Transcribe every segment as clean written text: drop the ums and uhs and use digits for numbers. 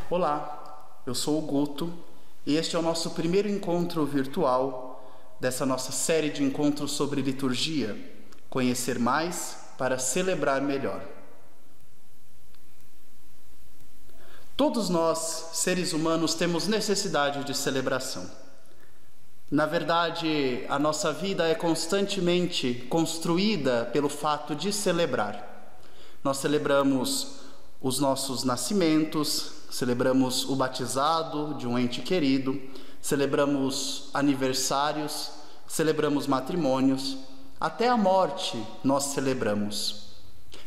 Olá, eu sou o Guto e este é o nosso primeiro encontro virtual dessa nossa série de encontros sobre liturgia, Conhecer Mais para Celebrar Melhor. Todos nós, seres humanos, temos necessidade de celebração. Na verdade, a nossa vida é constantemente construída pelo fato de celebrar. Nós celebramos os nossos nascimentos, celebramos o batizado de um ente querido, celebramos aniversários, celebramos matrimônios, até a morte nós celebramos.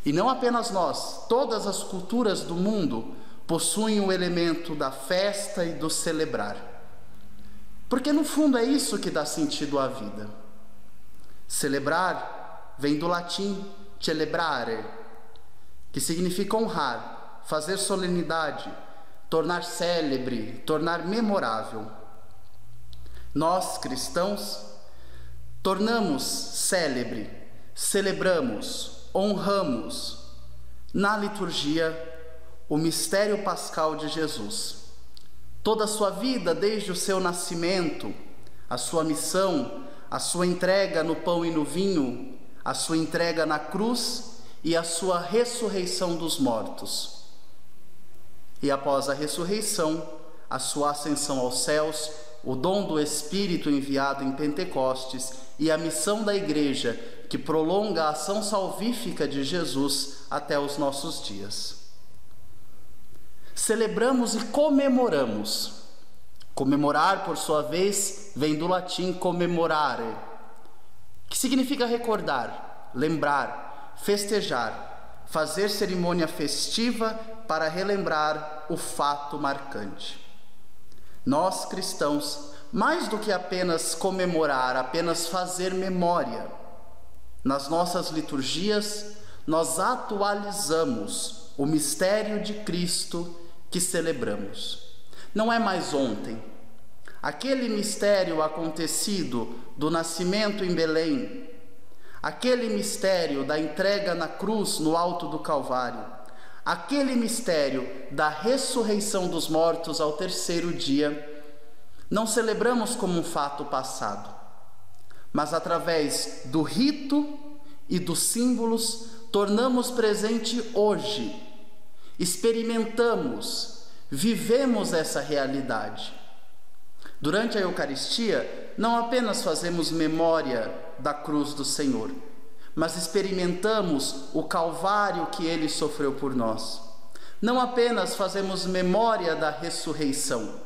E não apenas nós, todas as culturas do mundo possuem o elemento da festa e do celebrar. Porque no fundo é isso que dá sentido à vida. Celebrar vem do latim celebrare, que significa honrar, fazer solenidade, tornar célebre, tornar memorável. Nós, cristãos, tornamos célebre, celebramos, honramos na liturgia o mistério pascal de Jesus. Toda a sua vida, desde o seu nascimento, a sua missão, a sua entrega no pão e no vinho, a sua entrega na cruz e a sua ressurreição dos mortos. E após a ressurreição, a sua ascensão aos céus, o dom do Espírito enviado em Pentecostes e a missão da Igreja, que prolonga a ação salvífica de Jesus até os nossos dias. Celebramos e comemoramos. Comemorar, por sua vez, vem do latim commemorare, que significa recordar, lembrar, festejar, fazer cerimônia festiva para relembrar o fato marcante. Nós, cristãos, mais do que apenas comemorar, apenas fazer memória, nas nossas liturgias, nós atualizamos o mistério de Cristo que celebramos. Não é mais ontem. Aquele mistério acontecido do nascimento em Belém, aquele mistério da entrega na cruz no alto do Calvário, aquele mistério da ressurreição dos mortos ao terceiro dia, não celebramos como um fato passado, mas através do rito e dos símbolos, tornamos presente hoje, experimentamos, vivemos essa realidade. Durante a Eucaristia, não apenas fazemos memória da cruz do Senhor, mas experimentamos o Calvário que Ele sofreu por nós. Não apenas fazemos memória da ressurreição,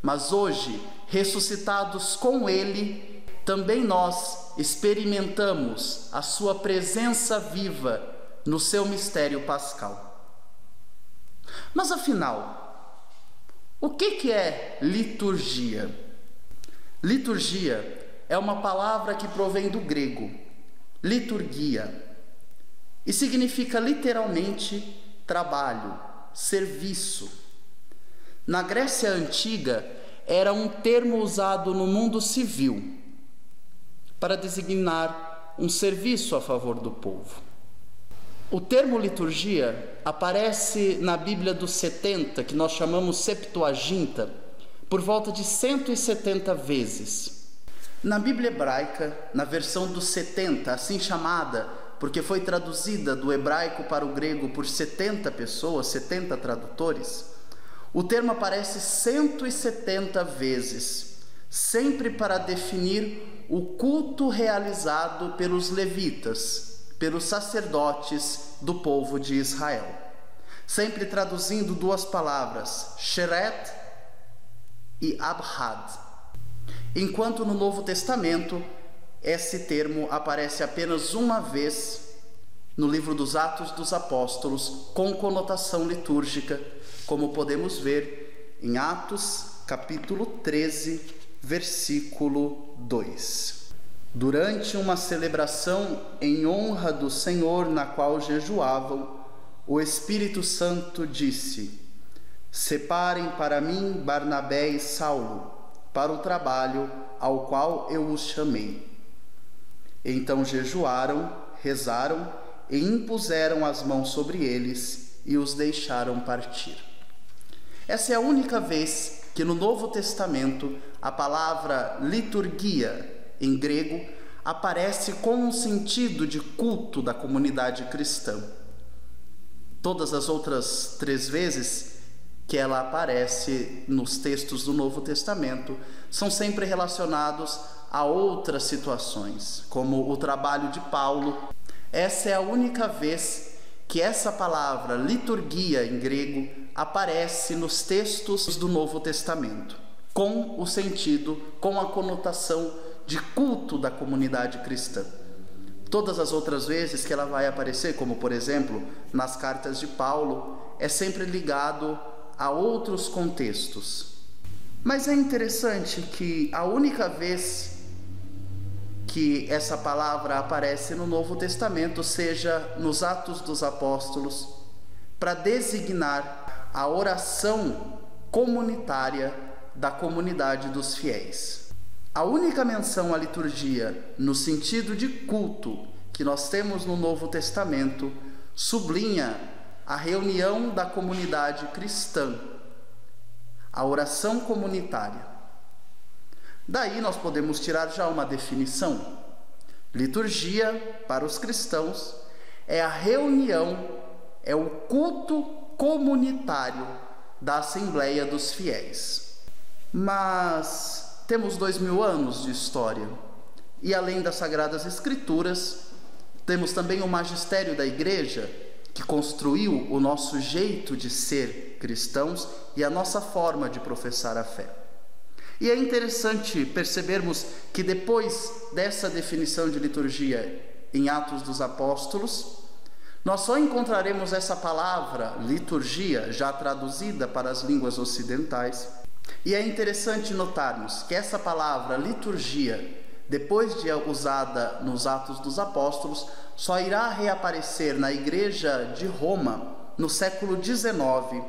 mas hoje, ressuscitados com Ele, também nós experimentamos a sua presença viva no seu mistério pascal. Mas afinal, o que é liturgia? Liturgia é uma palavra que provém do grego, liturgia, e significa literalmente trabalho, serviço. Na Grécia Antiga, era um termo usado no mundo civil para designar um serviço a favor do povo. O termo liturgia aparece na Bíblia dos 70, que nós chamamos Septuaginta, por volta de 170 vezes. Na Bíblia hebraica, na versão dos 70, assim chamada, porque foi traduzida do hebraico para o grego por 70 pessoas, 70 tradutores, o termo aparece 170 vezes, sempre para definir o culto realizado pelos levitas, pelos sacerdotes do povo de Israel. Sempre traduzindo duas palavras, sheret e abhad. Enquanto no Novo Testamento, esse termo aparece apenas uma vez no livro dos Atos dos Apóstolos, com conotação litúrgica, como podemos ver em Atos, capítulo 13, versículo 2. Durante uma celebração em honra do Senhor, na qual jejuavam, o Espírito Santo disse: separem para mim Barnabé e Saulo, para o trabalho ao qual eu os chamei. Então jejuaram, rezaram e impuseram as mãos sobre eles e os deixaram partir. Essa é a única vez que no Novo Testamento a palavra liturgia, em grego, aparece com um sentido de culto da comunidade cristã. Todas as outras 3 vezes que ela aparece nos textos do Novo Testamento são sempre relacionados a outras situações, como o trabalho de Paulo. Essa é a única vez que essa palavra liturgia em grego aparece nos textos do Novo Testamento, com o sentido, com a conotação de culto da comunidade cristã. Todas as outras vezes que ela vai aparecer, como por exemplo nas cartas de Paulo, é sempre ligado a outros contextos. Mas é interessante que a única vez que essa palavra aparece no Novo Testamento seja nos Atos dos Apóstolos, para designar a oração comunitária da comunidade dos fiéis. A única menção à liturgia no sentido de culto que nós temos no Novo Testamento sublinha a reunião da comunidade cristã, a oração comunitária. Daí nós podemos tirar já uma definição. Liturgia, para os cristãos, é a reunião, é o culto comunitário da Assembleia dos Fiéis. Mas temos 2000 anos de história, e além das Sagradas Escrituras, temos também o magistério da Igreja, que construiu o nosso jeito de ser cristãos e a nossa forma de professar a fé. E é interessante percebermos que depois dessa definição de liturgia em Atos dos Apóstolos, nós só encontraremos essa palavra liturgia já traduzida para as línguas ocidentais. E é interessante notarmos que essa palavra liturgia, depois de usada nos Atos dos Apóstolos, só irá reaparecer na Igreja de Roma no século XIX,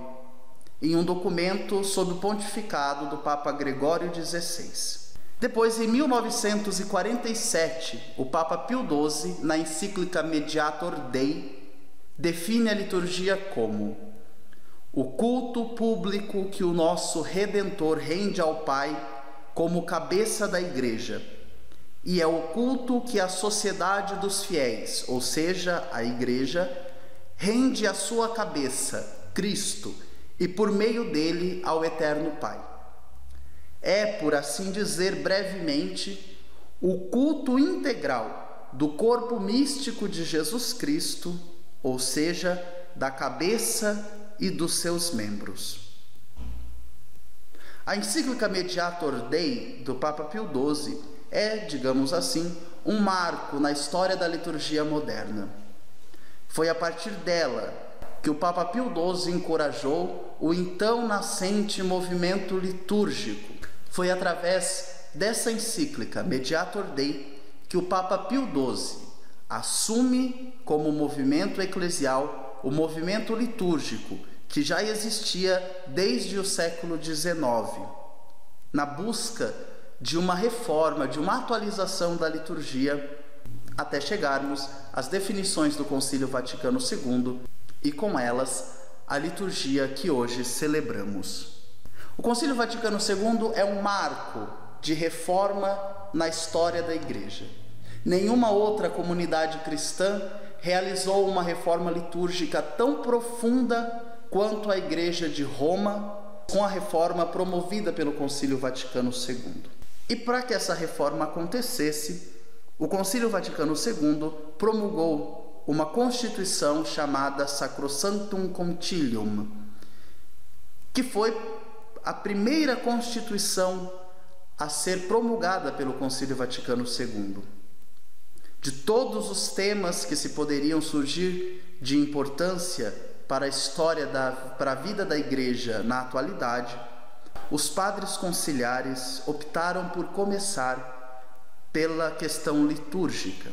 em um documento sob o pontificado do Papa Gregório XVI. Depois, em 1947, o Papa Pio XII, na encíclica Mediator Dei, define a liturgia como o culto público que o nosso Redentor rende ao Pai como cabeça da Igreja, e é o culto que a sociedade dos fiéis, ou seja, a Igreja, rende à sua cabeça, Cristo, e por meio dele ao Eterno Pai. É, por assim dizer brevemente, o culto integral do corpo místico de Jesus Cristo, ou seja, da cabeça e dos seus membros. A encíclica Mediator Dei do Papa Pio XII é, digamos assim, um marco na história da liturgia moderna. Foi a partir dela que o Papa Pio XII encorajou o então nascente movimento litúrgico. Foi através dessa encíclica Mediator Dei que o Papa Pio XII assume como movimento eclesial o movimento litúrgico, que já existia desde o século XIX, na busca de uma reforma, de uma atualização da liturgia, até chegarmos às definições do Concílio Vaticano II e, com elas, a liturgia que hoje celebramos. O Concílio Vaticano II é um marco de reforma na história da Igreja. Nenhuma outra comunidade cristã realizou uma reforma litúrgica tão profunda quanto a Igreja de Roma, com a reforma promovida pelo Concílio Vaticano II. E para que essa reforma acontecesse, o Concílio Vaticano II promulgou uma constituição chamada Sacrosanctum Concilium, que foi a primeira constituição a ser promulgada pelo Concílio Vaticano II. De todos os temas que se poderiam surgir de importância para a história, para a vida da Igreja na atualidade, os padres conciliares optaram por começar pela questão litúrgica,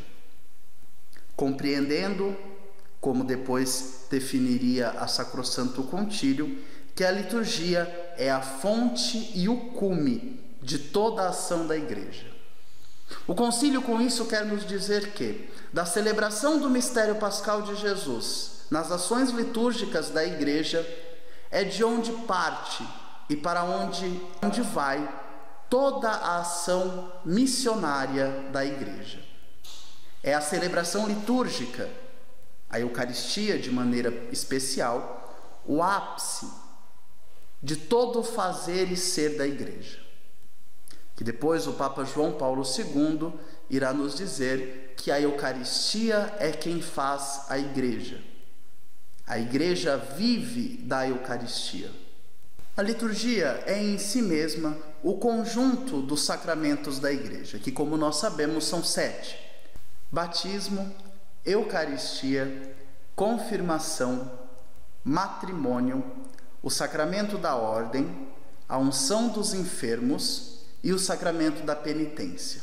compreendendo, como depois definiria a Sacrosanto Concílio, que a liturgia é a fonte e o cume de toda a ação da Igreja. O concílio com isso quer nos dizer que, da celebração do mistério pascal de Jesus nas ações litúrgicas da Igreja, é de onde parte e para onde vai toda a ação missionária da Igreja. É a celebração litúrgica, a Eucaristia de maneira especial, o ápice de todo o fazer e ser da Igreja. Que depois o Papa João Paulo II irá nos dizer que a Eucaristia é quem faz a Igreja. A Igreja vive da Eucaristia. A liturgia é em si mesma o conjunto dos sacramentos da Igreja, que, como nós sabemos, são 7: batismo, Eucaristia, confirmação, matrimônio, o sacramento da ordem, a unção dos enfermos e o sacramento da penitência.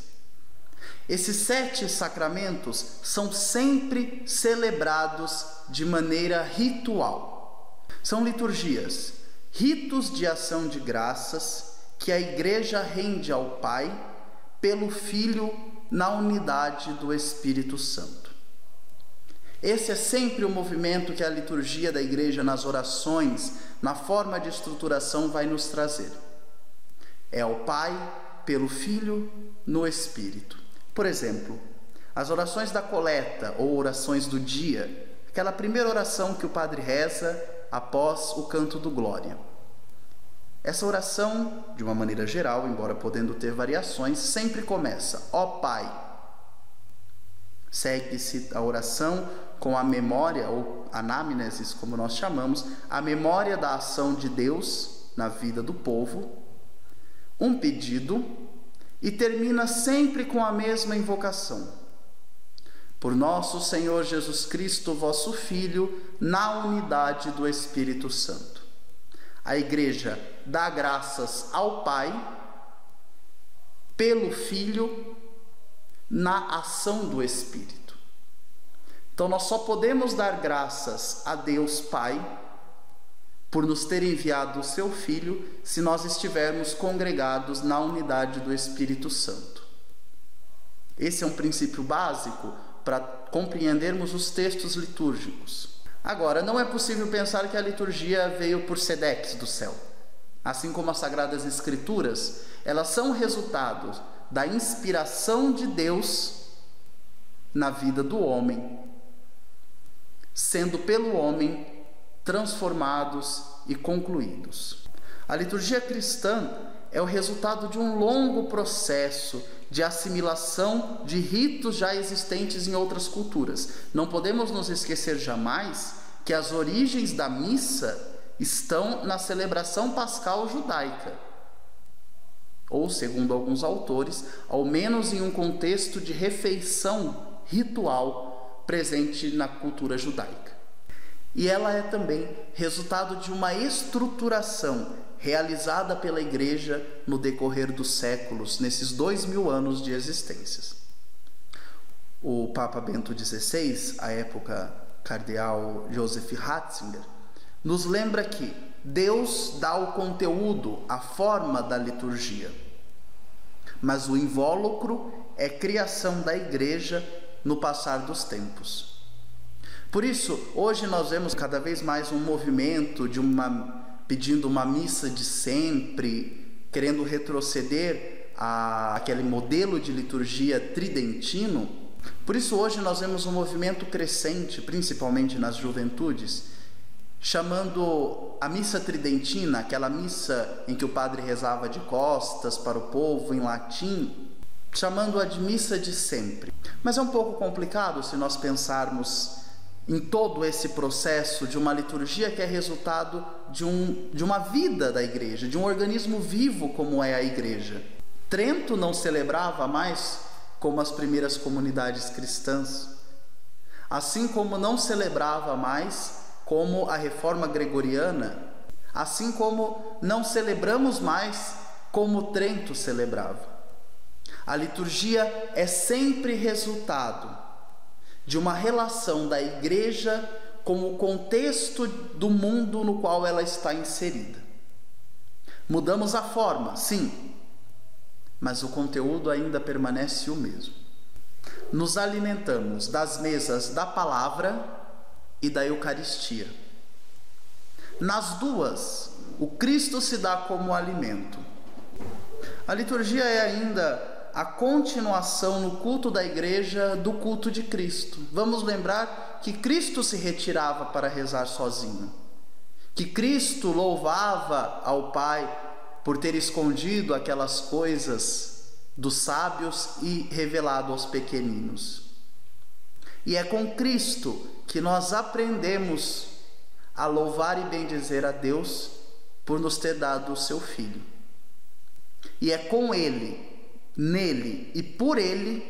Esses 7 sacramentos são sempre celebrados de maneira ritual. São liturgias, ritos de ação de graças que a Igreja rende ao Pai pelo Filho na unidade do Espírito Santo. Esse é sempre o movimento que a liturgia da Igreja nas orações, na forma de estruturação, vai nos trazer. É ao Pai, pelo Filho, no Espírito. Por exemplo, as orações da coleta ou orações do dia, aquela primeira oração que o padre reza após o canto do Glória. Essa oração, de uma maneira geral, embora podendo ter variações, sempre começa: ó Pai. Segue-se a oração com a memória, ou anamnesis, como nós chamamos, a memória da ação de Deus na vida do povo, um pedido, e termina sempre com a mesma invocação: por nosso Senhor Jesus Cristo, vosso Filho, na unidade do Espírito Santo. A Igreja dá graças ao Pai, pelo Filho, na ação do Espírito. Então nós só podemos dar graças a Deus Pai por nos ter enviado o seu Filho, se nós estivermos congregados na unidade do Espírito Santo. Esse é um princípio básico para compreendermos os textos litúrgicos. Agora, não é possível pensar que a liturgia veio por sedex do céu. Assim como as Sagradas Escrituras, elas são resultado da inspiração de Deus na vida do homem, sendo pelo homem transformados e concluídos. A liturgia cristã é o resultado de um longo processo de assimilação de ritos já existentes em outras culturas. Não podemos nos esquecer jamais que as origens da missa estão na celebração pascal judaica, ou, segundo alguns autores, ao menos em um contexto de refeição ritual presente na cultura judaica. E ela é também resultado de uma estruturação realizada pela Igreja no decorrer dos séculos, nesses 2000 anos de existências. O Papa Bento XVI, à época cardeal Joseph Ratzinger, nos lembra que Deus dá o conteúdo, a forma da liturgia, mas o invólucro é criação da Igreja no passar dos tempos. Por isso, hoje nós vemos cada vez mais um movimento pedindo uma missa de sempre, querendo retroceder àquele modelo de liturgia tridentino. Por isso hoje nós vemos um movimento crescente, principalmente nas juventudes, chamando a missa tridentina, aquela missa em que o padre rezava de costas para o povo em latim, chamando-a de missa de sempre. Mas é um pouco complicado se nós pensarmos em todo esse processo de uma liturgia que é resultado de uma vida da Igreja, de um organismo vivo como é a Igreja. Trento não celebrava mais como as primeiras comunidades cristãs, assim como não celebrava mais como a Reforma Gregoriana, assim como não celebramos mais como Trento celebrava. A liturgia é sempre resultado de uma relação da igreja com o contexto do mundo no qual ela está inserida. Mudamos a forma, sim, mas o conteúdo ainda permanece o mesmo. Nos alimentamos das mesas da palavra e da Eucaristia. Nas duas, o Cristo se dá como alimento. A liturgia é ainda a continuação no culto da igreja do culto de Cristo. Vamos lembrar que Cristo se retirava para rezar sozinho, que Cristo louvava ao Pai por ter escondido aquelas coisas dos sábios e revelado aos pequeninos. E é com Cristo que nós aprendemos a louvar e bendizer a Deus por nos ter dado o seu Filho. E é com Ele, nele e por Ele,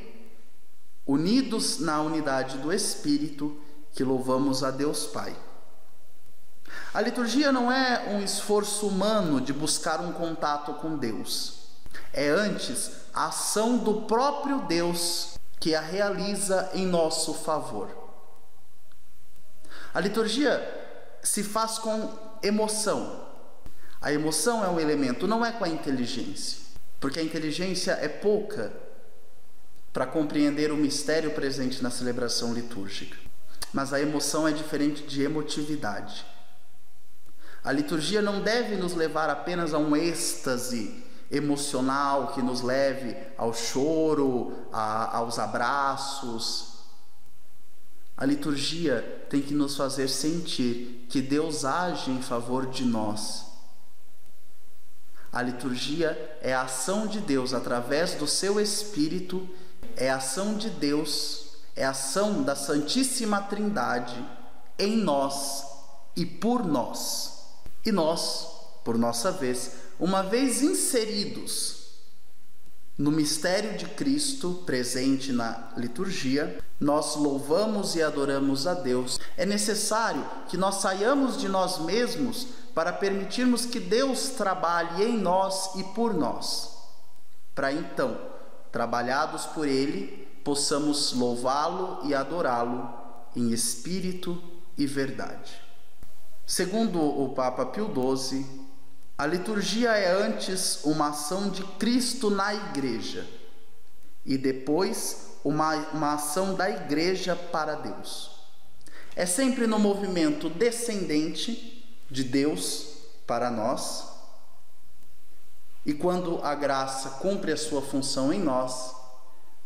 unidos na unidade do Espírito, que louvamos a Deus Pai. A liturgia não é um esforço humano de buscar um contato com Deus. É antes a ação do próprio Deus que a realiza em nosso favor. A liturgia se faz com emoção. A emoção é um elemento, não é com a inteligência, porque a inteligência é pouca para compreender o mistério presente na celebração litúrgica. Mas a emoção é diferente de emotividade. A liturgia não deve nos levar apenas a um êxtase emocional que nos leve ao choro, aos abraços. A liturgia tem que nos fazer sentir que Deus age em favor de nós. A liturgia é a ação de Deus através do seu Espírito, é a ação de Deus, é a ação da Santíssima Trindade em nós e por nós. E nós, por nossa vez, uma vez inseridos no mistério de Cristo presente na liturgia, nós louvamos e adoramos a Deus. É necessário que nós saiamos de nós mesmos para permitirmos que Deus trabalhe em nós e por nós, para então, trabalhados por Ele, possamos louvá-lo e adorá-lo em espírito e verdade. Segundo o Papa Pio XII, a liturgia é antes uma ação de Cristo na igreja e depois uma ação da igreja para Deus. É sempre no movimento descendente de Deus para nós, e quando a graça cumpre a sua função em nós,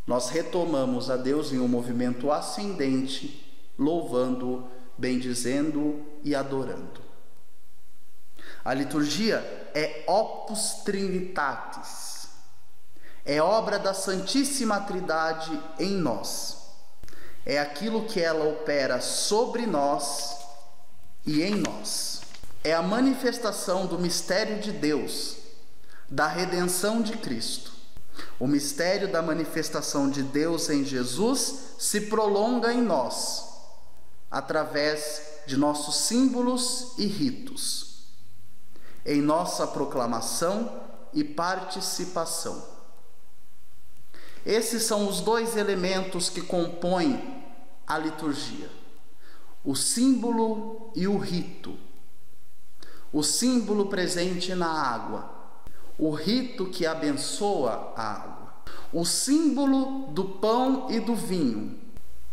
nós retomamos a Deus em um movimento ascendente, louvando, bendizendo e adorando. A liturgia é opus trinitatis, é obra da Santíssima Trindade em nós, é aquilo que ela opera sobre nós e em nós. É a manifestação do mistério de Deus, da redenção de Cristo. O mistério da manifestação de Deus em Jesus se prolonga em nós, através de nossos símbolos e ritos, em nossa proclamação e participação. Esses são os dois elementos que compõem a liturgia: o símbolo e o rito. O símbolo presente na água, o rito que abençoa a água, o símbolo do pão e do vinho,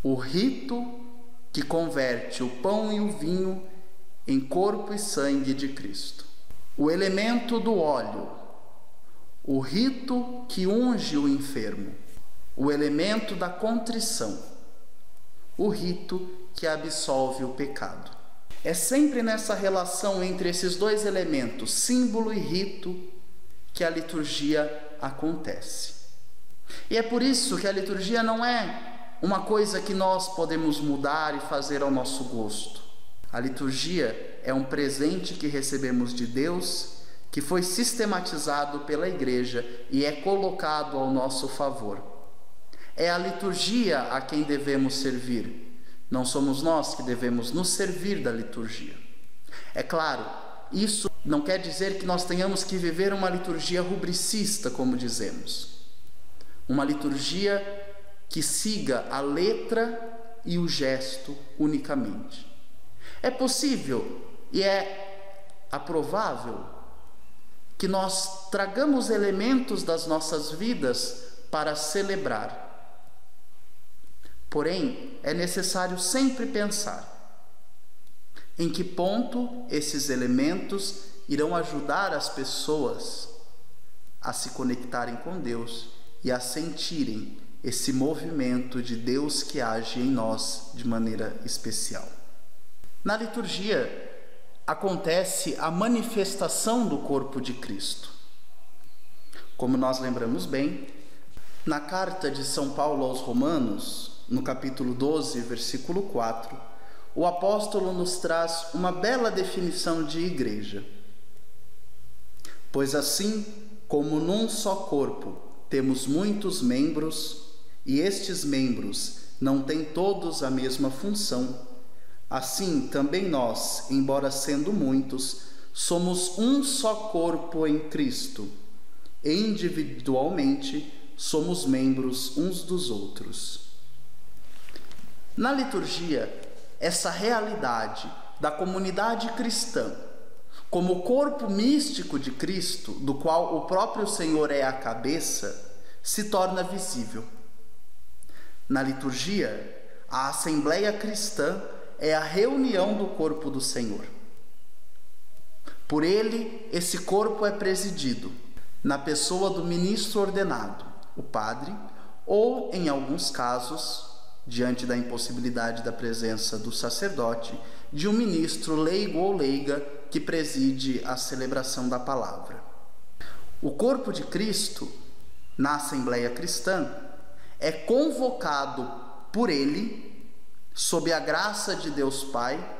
o rito que converte o pão e o vinho em corpo e sangue de Cristo, o elemento do óleo, o rito que unge o enfermo, o elemento da contrição, o rito que absolve o pecado. É sempre nessa relação entre esses dois elementos, símbolo e rito, que a liturgia acontece. E é por isso que a liturgia não é uma coisa que nós podemos mudar e fazer ao nosso gosto. A liturgia é um presente que recebemos de Deus, que foi sistematizado pela Igreja e é colocado ao nosso favor. É a liturgia a quem devemos servir. Não somos nós que devemos nos servir da liturgia. É claro, isso não quer dizer que nós tenhamos que viver uma liturgia rubricista, como dizemos. uma liturgia que siga a letra e o gesto unicamente. É possível e é aprovável que nós tragamos elementos das nossas vidas para celebrar. Porém, é necessário sempre pensar em que ponto esses elementos irão ajudar as pessoas a se conectarem com Deus e a sentirem esse movimento de Deus que age em nós de maneira especial. Na liturgia acontece a manifestação do corpo de Cristo. Como nós lembramos bem, na carta de São Paulo aos Romanos, no capítulo 12, versículo 4, o apóstolo nos traz uma bela definição de igreja. Pois assim como num só corpo temos muitos membros, e estes membros não têm todos a mesma função, assim também nós, embora sendo muitos, somos um só corpo em Cristo, e individualmente somos membros uns dos outros. Na liturgia, essa realidade da comunidade cristã, como corpo místico de Cristo, do qual o próprio Senhor é a cabeça, se torna visível. Na liturgia, a Assembleia Cristã é a reunião do corpo do Senhor. Por ele, esse corpo é presidido na pessoa do ministro ordenado, o padre, ou, em alguns casos, diante da impossibilidade da presença do sacerdote, de um ministro leigo ou leiga que preside a celebração da palavra. O corpo de Cristo, na Assembleia Cristã, é convocado por ele, sob a graça de Deus Pai,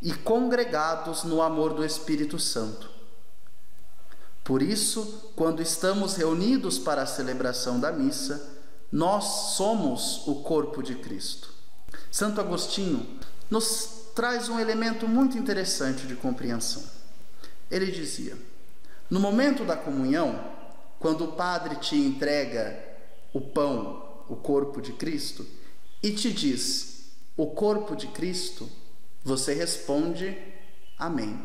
e congregados no amor do Espírito Santo. Por isso, quando estamos reunidos para a celebração da missa, nós somos o corpo de Cristo. Santo Agostinho nos traz um elemento muito interessante de compreensão. Ele dizia: no momento da comunhão, quando o padre te entrega o pão, o corpo de Cristo, e te diz, o corpo de Cristo, você responde, amém.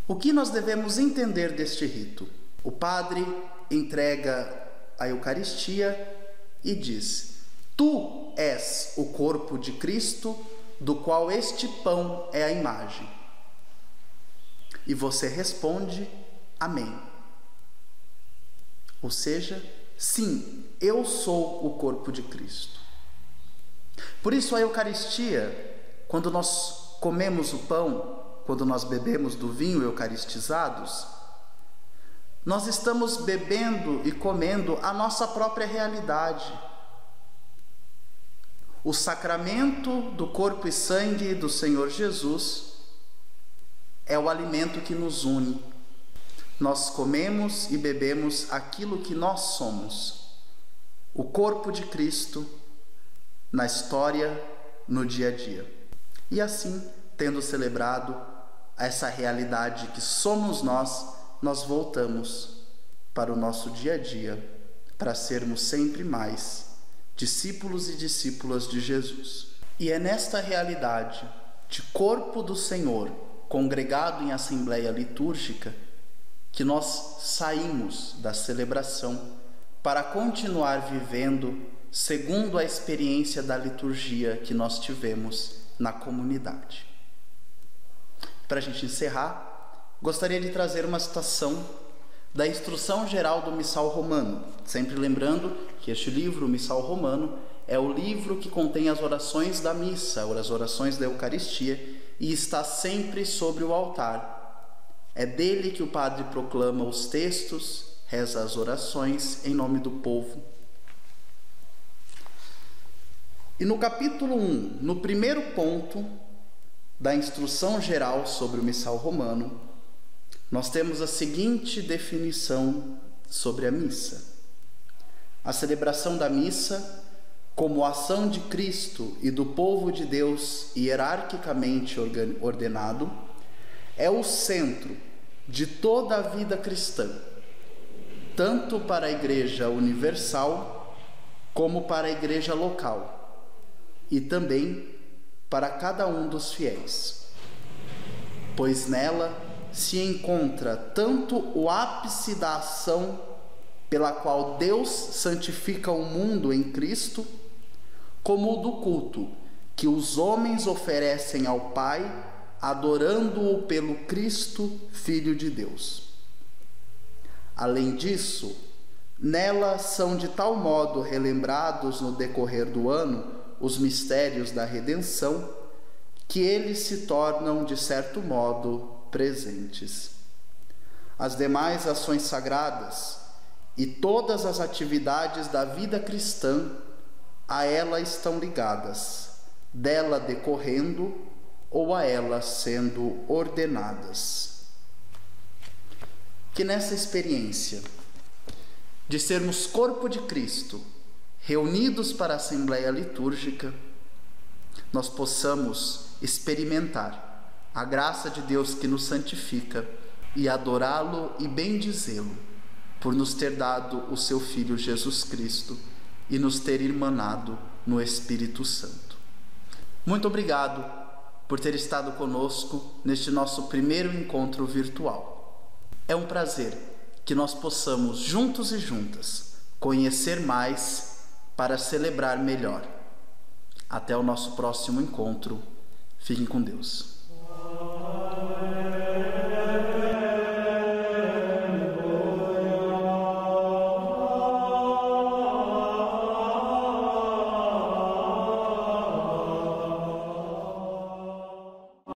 O que nós devemos entender deste rito? O padre entrega a Eucaristia e diz, tu és o corpo de Cristo, do qual este pão é a imagem. E você responde, amém. Ou seja, sim, eu sou o corpo de Cristo. Por isso a Eucaristia, quando nós comemos o pão, quando nós bebemos do vinho eucaristizados, nós estamos bebendo e comendo a nossa própria realidade. O sacramento do corpo e sangue do Senhor Jesus é o alimento que nos une. Nós comemos e bebemos aquilo que nós somos, o corpo de Cristo na história, no dia a dia. E assim, tendo celebrado essa realidade que somos nós voltamos para o nosso dia a dia, para sermos sempre mais discípulos e discípulas de Jesus. E é nesta realidade de corpo do Senhor, congregado em assembleia litúrgica, que nós saímos da celebração para continuar vivendo segundo a experiência da liturgia que nós tivemos na comunidade. Para a gente encerrar, gostaria de trazer uma citação da Instrução Geral do Missal Romano, sempre lembrando que este livro, o Missal Romano, é o livro que contém as orações da missa, as orações da Eucaristia, e está sempre sobre o altar. É dele que o padre proclama os textos, reza as orações em nome do povo. E no capítulo 1, no primeiro ponto da Instrução Geral sobre o Missal Romano, nós temos a seguinte definição sobre a missa. A celebração da missa, como ação de Cristo e do povo de Deus hierarquicamente ordenado, é o centro de toda a vida cristã, tanto para a Igreja Universal como para a igreja local e também para cada um dos fiéis, pois nela se encontra tanto o ápice da ação pela qual Deus santifica o mundo em Cristo, como o do culto que os homens oferecem ao Pai, adorando-o pelo Cristo, Filho de Deus. Além disso, nela são de tal modo relembrados no decorrer do ano os mistérios da redenção, que eles se tornam, de certo modo, presentes. As demais ações sagradas e todas as atividades da vida cristã a ela estão ligadas, dela decorrendo ou a ela sendo ordenadas. Que nessa experiência de sermos corpo de Cristo, reunidos para a Assembleia Litúrgica, nós possamos experimentar a graça de Deus que nos santifica e adorá-lo e bendizê-lo por nos ter dado o seu Filho Jesus Cristo e nos ter irmanado no Espírito Santo. Muito obrigado por ter estado conosco neste nosso primeiro encontro virtual. É um prazer que nós possamos, juntos e juntas, conhecer mais para celebrar melhor. Até o nosso próximo encontro. Fiquem com Deus.